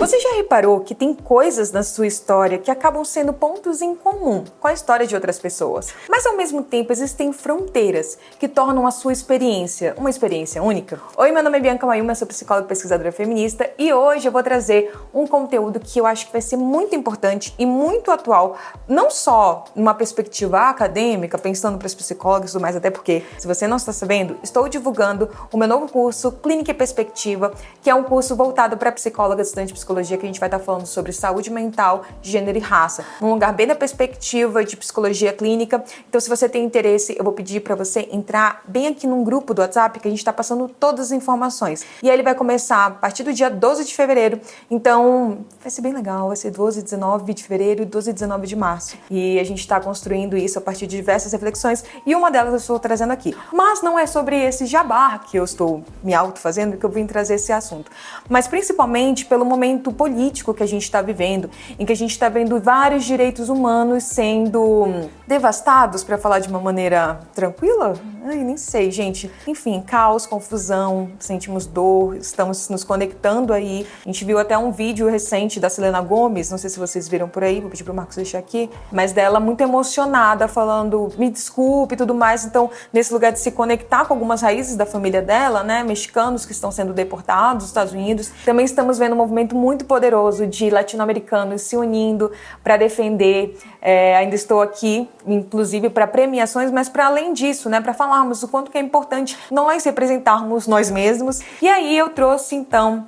Você já reparou que tem coisas na sua história que acabam sendo pontos em comum com a história de outras pessoas, mas ao mesmo tempo existem fronteiras que tornam a sua experiência uma experiência única? Oi, meu nome é Bianca Mayuma, eu sou psicóloga e pesquisadora feminista e hoje eu vou trazer um conteúdo que eu acho que vai ser muito importante e muito atual, não só numa perspectiva acadêmica, pensando para as psicólogas e tudo mais, até porque, se você não está sabendo, estou divulgando o meu novo curso Clínica e Perspectiva, que é um curso voltado para psicólogas, estudantes de psicologia, que a gente vai estar falando sobre saúde mental, gênero e raça, num lugar bem da perspectiva de psicologia clínica. Então, se você tem interesse, eu vou pedir para você entrar bem aqui num grupo do WhatsApp, que a gente está passando todas as informações. E aí ele vai começar a partir do dia 12 de fevereiro, então vai ser bem legal, vai ser 12 e 19 de fevereiro e 12 e 19 de março. E a gente está construindo isso a partir de diversas reflexões, e uma delas eu estou trazendo aqui. Mas não é sobre esse jabá que eu estou me auto-fazendo que eu vim trazer esse assunto, mas principalmente pelo momento político que a gente está vivendo, em que a gente está vendo vários direitos humanos sendo devastados, para falar de uma maneira tranquila? Ai, nem sei, gente. Enfim, caos, confusão, sentimos dor, estamos nos conectando aí. A gente viu até um vídeo recente da Selena Gomez, não sei se vocês viram por aí, vou pedir pro Marcos deixar aqui, mas dela muito emocionada, falando, me desculpe e tudo mais. Então, nesse lugar de se conectar com algumas raízes da família dela, né, mexicanos que estão sendo deportados dos Estados Unidos, também estamos vendo um movimento muito poderoso de latino-americanos se unindo para defender. Ainda estou aqui, inclusive, para premiações, mas para além disso, né, para falarmos o quanto que é importante nós representarmos nós mesmos. E aí eu trouxe, então,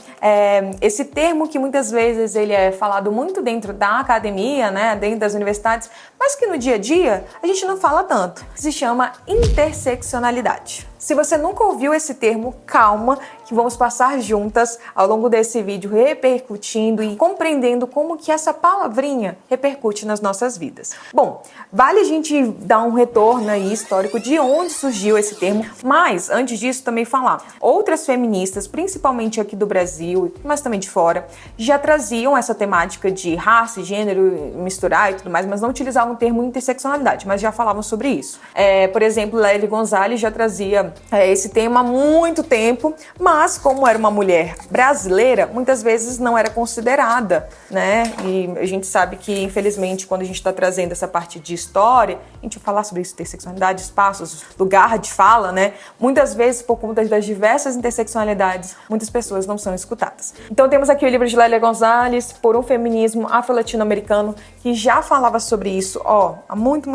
esse termo que muitas vezes ele é falado muito dentro da academia, né, dentro das universidades, mas que no dia a dia a gente não fala tanto, que se chama interseccionalidade. Se você nunca ouviu esse termo, calma, que vamos passar juntas ao longo desse vídeo repercutindo e compreendendo como que essa palavrinha repercute nas nossas vidas. Bom, vale a gente dar um retorno aí histórico de onde surgiu esse termo, mas antes disso também falar. Outras feministas, principalmente aqui do Brasil, mas também de fora, já traziam essa temática de raça e gênero, misturar e tudo mais, mas não utilizavam o termo interseccionalidade, mas já falavam sobre isso. Por exemplo, Lélia Gonzalez já trazia esse tema há muito tempo, mas como era uma mulher brasileira, muitas vezes não era considerada, né? E a gente sabe que, infelizmente, quando a gente está trazendo essa parte de história, a gente vai falar sobre isso, interseccionalidade, espaços, lugar de fala, né? Muitas vezes, por conta das diversas interseccionalidades, muitas pessoas não são escutadas. Então temos aqui o livro de Lélia Gonzalez, Por um Feminismo Afro-Latino-Americano, que já falava sobre isso, há muito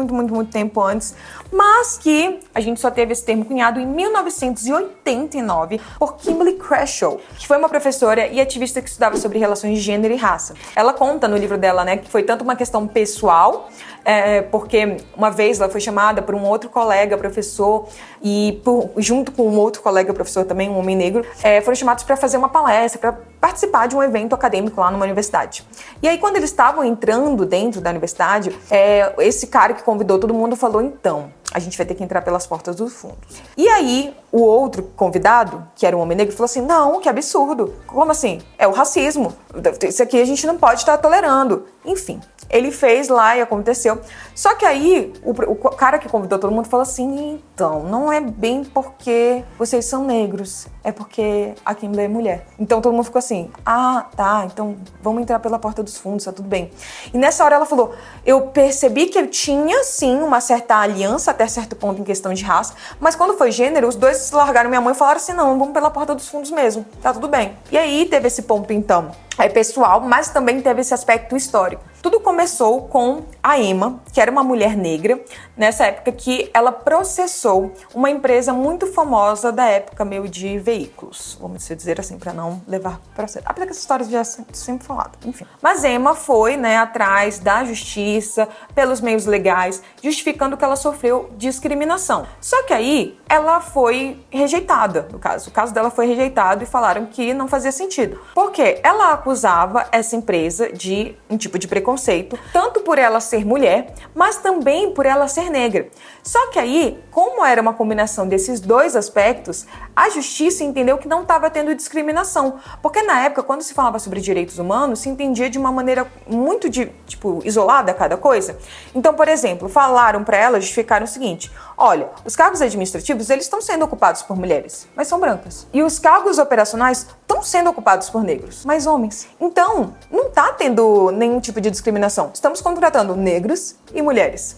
tempo antes, mas que a gente só teve esse termo cunhado em 1989 por Kimberly Crenshaw, que foi uma professora e ativista que estudava sobre relações de gênero e raça. Ela conta no livro dela, né, que foi tanto uma questão pessoal, porque uma vez ela foi chamada por um outro colega professor e junto com um outro colega professor também, um homem negro, foram chamados para fazer uma palestra, para participar de um evento acadêmico lá numa universidade. E aí, quando eles estavam entrando dentro da universidade, esse cara que convidou todo mundo falou, então, a gente vai ter que entrar pelas portas dos fundos. E aí, o outro convidado, que era um homem negro, falou assim, não, que absurdo. Como assim? É o racismo. Isso aqui a gente não pode estar tolerando. Enfim, ele fez lá e aconteceu. Só que aí, o cara que convidou todo mundo falou assim, então, não é bem porque vocês são negros, é porque a Kimberly é mulher. Então todo mundo ficou assim, tá, então vamos entrar pela porta dos fundos, tá tudo bem. E nessa hora ela falou, eu percebi que eu tinha sim uma certa aliança até certo ponto em questão de raça, mas quando foi gênero, os dois largaram minha mãe e falaram assim, não, vamos pela porta dos fundos mesmo, tá tudo bem. E aí teve esse ponto então, pessoal, mas também teve esse aspecto histórico. Tudo começou com a Emma, que era uma mulher negra, nessa época que ela processou uma empresa muito famosa da época meio de veículos, vamos dizer assim, para não levar processo. Apesar que essa história já é sempre falada, enfim. Mas Emma foi, né, atrás da justiça, pelos meios legais, justificando que ela sofreu discriminação. Só que aí ela foi rejeitada, no caso. O caso dela foi rejeitado e falaram que não fazia sentido. Por quê? Ela acusava essa empresa de um tipo de preconceito, tanto por ela ser mulher, mas também por ela ser negra. Só que aí, como era uma combinação desses dois aspectos, a justiça entendeu que não estava tendo discriminação. Porque na época, quando se falava sobre direitos humanos, se entendia de uma maneira muito isolada cada coisa. Então, por exemplo, falaram para ela, justificaram o seguinte: olha, os cargos administrativos, eles estão sendo ocupados por mulheres, mas são brancas. E os cargos operacionais estão sendo ocupados por negros, mas homens. Então, não está tendo nenhum tipo de discriminação. Estamos contratando negros e mulheres.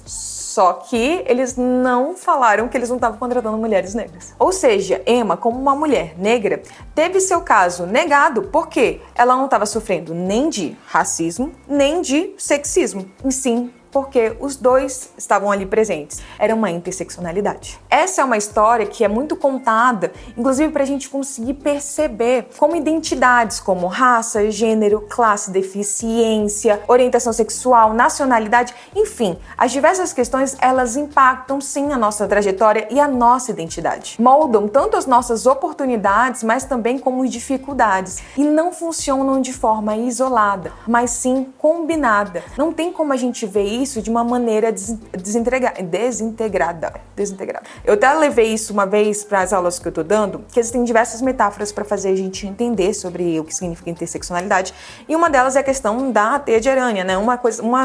Só que eles não falaram que eles não estavam contratando mulheres negras. Ou seja, Emma, como uma mulher negra, teve seu caso negado porque ela não estava sofrendo nem de racismo, nem de sexismo. E sim, porque os dois estavam ali presentes. Era uma interseccionalidade. Essa é uma história que é muito contada, inclusive para a gente conseguir perceber como identidades como raça, gênero, classe, deficiência, orientação sexual, nacionalidade, enfim, as diversas questões, elas impactam sim a nossa trajetória e a nossa identidade. Moldam tanto as nossas oportunidades, mas também como dificuldades. E não funcionam de forma isolada, mas sim combinada. Não tem como a gente ver isso de uma maneira desintegrada. Eu até levei isso uma vez para as aulas que eu tô dando, que existem diversas metáforas para fazer a gente entender sobre o que significa interseccionalidade, e uma delas é a questão da teia de aranha, né? Uma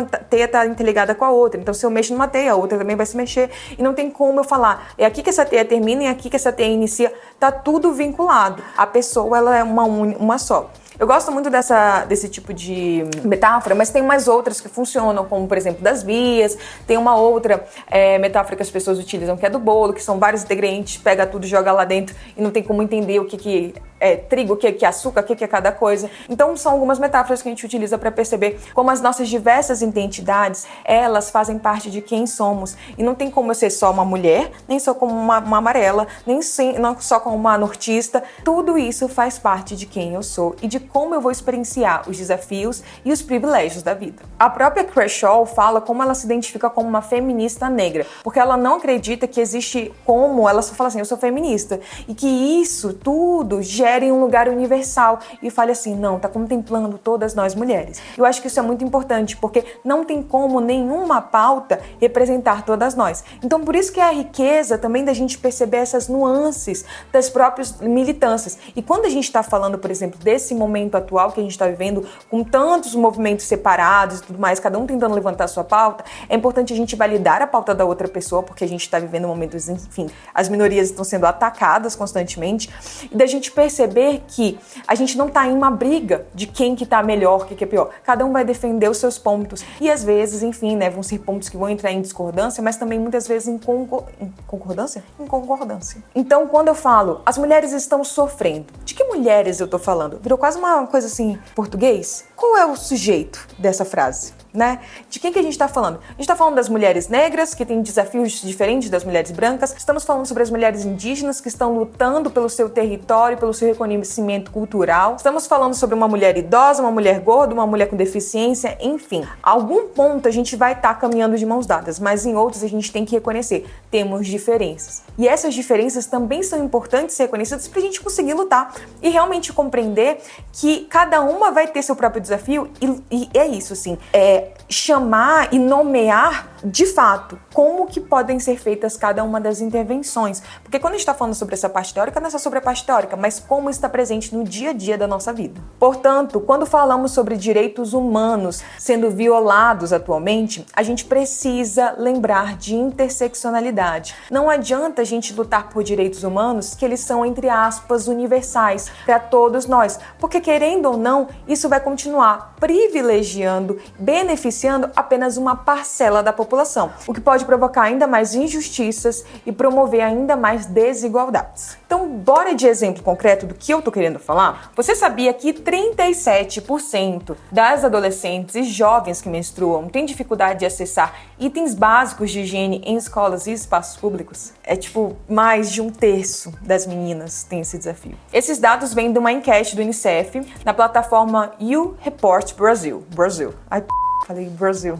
teia tá interligada com a outra, então se eu mexo numa teia, a outra também vai se mexer, e não tem como eu falar, é aqui que essa teia termina e aqui que essa teia inicia, tá tudo vinculado. A pessoa, ela é uma só. Eu gosto muito desse tipo de metáfora, mas tem mais outras que funcionam, como, por exemplo, das vias. Tem uma outra metáfora que as pessoas utilizam, que é do bolo, que são vários ingredientes, pega tudo, joga lá dentro e não tem como entender o que é trigo, o que é açúcar, o que é cada coisa. Então, são algumas metáforas que a gente utiliza para perceber como as nossas diversas identidades, elas fazem parte de quem somos. E não tem como eu ser só uma mulher, nem só como uma amarela, não só como uma nortista. Tudo isso faz parte de quem eu sou e de como eu vou experienciar os desafios e os privilégios da vida. A própria Crenshaw fala como ela se identifica como uma feminista negra, porque ela não acredita que existe como, ela só fala assim, eu sou feminista, e que isso tudo gere um lugar universal, e fale assim, não, tá contemplando todas nós mulheres. Eu acho que isso é muito importante, porque não tem como nenhuma pauta representar todas nós. Então, por isso que é a riqueza também da gente perceber essas nuances das próprias militâncias. E quando a gente está falando, por exemplo, desse momento atual que a gente está vivendo, com tantos movimentos separados e tudo mais, cada um tentando levantar a sua pauta, é importante a gente validar a pauta da outra pessoa, porque a gente está vivendo momentos, enfim, as minorias estão sendo atacadas constantemente, e da gente perceber que a gente não está em uma briga de quem que tá melhor, que é pior. Cada um vai defender os seus pontos, e às vezes, enfim, né, vão ser pontos que vão entrar em discordância, mas também muitas vezes em concordância. Então, quando eu falo, as mulheres estão sofrendo, de que mulheres eu tô falando? Virou quase uma coisa assim, português? Qual é o sujeito dessa frase, né? De quem que a gente tá falando? A gente tá falando das mulheres negras, que têm desafios diferentes das mulheres brancas. Estamos falando sobre as mulheres indígenas, que estão lutando pelo seu território, pelo seu reconhecimento cultural. Estamos falando sobre uma mulher idosa, uma mulher gorda, uma mulher com deficiência, enfim. A algum ponto a gente vai estar caminhando de mãos dadas, mas em outros a gente tem que reconhecer. Temos diferenças. E essas diferenças também são importantes ser reconhecidas pra gente conseguir lutar e realmente compreender que cada uma vai ter seu próprio desafio e é isso, assim, chamar e nomear de fato como que podem ser feitas cada uma das intervenções. Porque quando a gente está falando sobre essa parte teórica, não é só sobre a parte teórica, mas como está presente no dia a dia da nossa vida. Portanto, quando falamos sobre direitos humanos sendo violados atualmente, a gente precisa lembrar de interseccionalidade. Não adianta a gente lutar por direitos humanos que eles são, entre aspas, universais para todos nós, porque querendo ou não, isso vai continuar privilegiando, beneficiando apenas uma parcela da população, o que pode provocar ainda mais injustiças e promover ainda mais desigualdades. Então, bora de exemplo concreto do que eu tô querendo falar? Você sabia que 37% das adolescentes e jovens que menstruam têm dificuldade de acessar itens básicos de higiene em escolas e espaços públicos? É tipo, mais de 1/3 das meninas tem esse desafio. Esses dados vêm de uma enquete do UNICEF na plataforma YouReport Brasil. Ai, falei Brasil.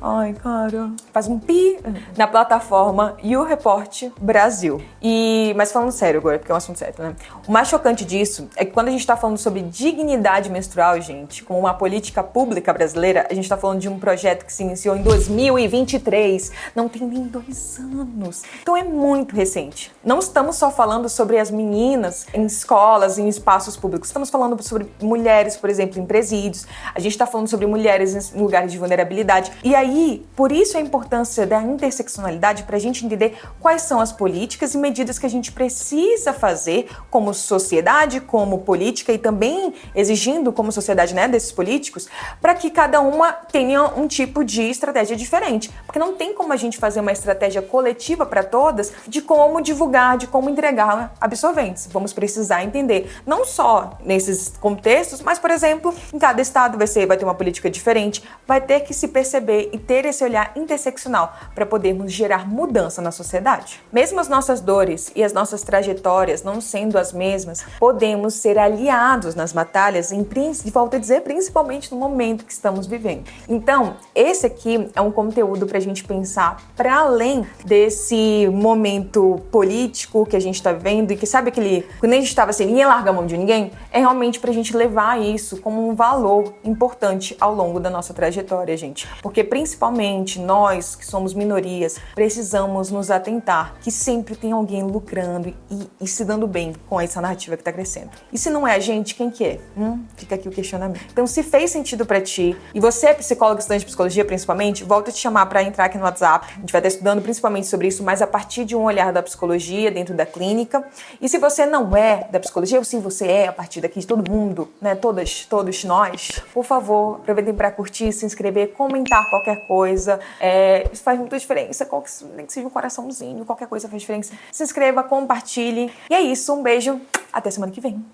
Ai, cara. Faz um pi na plataforma YouReport Brasil. Mas falando sério agora, porque é um assunto sério, né? O mais chocante disso é que quando a gente tá falando sobre dignidade menstrual, gente, como uma política pública brasileira, a gente tá falando de um projeto que se iniciou em 2023. Não tem nem 2 anos. Então é muito recente. Não estamos só falando sobre as meninas em escolas, em espaços públicos. Estamos falando sobre mulheres, por exemplo, em presídios. A gente tá falando sobre mulheres em lugares de vulnerabilidade. E aí, por isso a importância da interseccionalidade pra gente entender quais são as políticas e medidas que a gente precisa fazer como sociedade, como política e também exigindo como sociedade, né, desses políticos, para que cada uma tenha um tipo de estratégia diferente. Porque não tem como a gente fazer uma estratégia coletiva para todas de como divulgar, de como entregar absorventes. Vamos precisar entender, não só nesses contextos, mas, por exemplo, em cada estado vai ter uma política diferente, vai ter que se perceber e ter esse olhar interseccional para podermos gerar mudança na sociedade. Mesmo as nossas dores e as nossas trajetórias não sendo as mesmas, podemos ser aliados nas batalhas, volto a dizer, principalmente no momento que estamos vivendo. Então, esse aqui é um conteúdo para a gente pensar para além desse momento político que a gente está vivendo e que sabe aquele, quando a gente estava assim, ninguém larga a mão de ninguém, é realmente para a gente levar isso como um valor importante ao longo da nossa trajetória, gente. Porque principalmente nós, que somos minorias, precisamos nos atentar que sempre tem alguém lucrando e se dando bem com essa narrativa que está crescendo. E se não é a gente, quem que é? Fica aqui o questionamento. Então, se fez sentido para ti, e você é psicólogo, estudante de psicologia principalmente, volto a te chamar para entrar aqui no WhatsApp. A gente vai estar estudando principalmente sobre isso, mas a partir de um olhar da psicologia dentro da clínica. E se você não é da psicologia, ou se você é a partir daqui de todo mundo, né, todos nós, por favor, aproveitem para curtir, se inscrever, comentar qualquer coisa. Isso faz muita diferença, nem que seja um coraçãozinho, qualquer coisa faz diferença. Se inscreva, compartilhe. E é isso, um beijo, até semana que vem.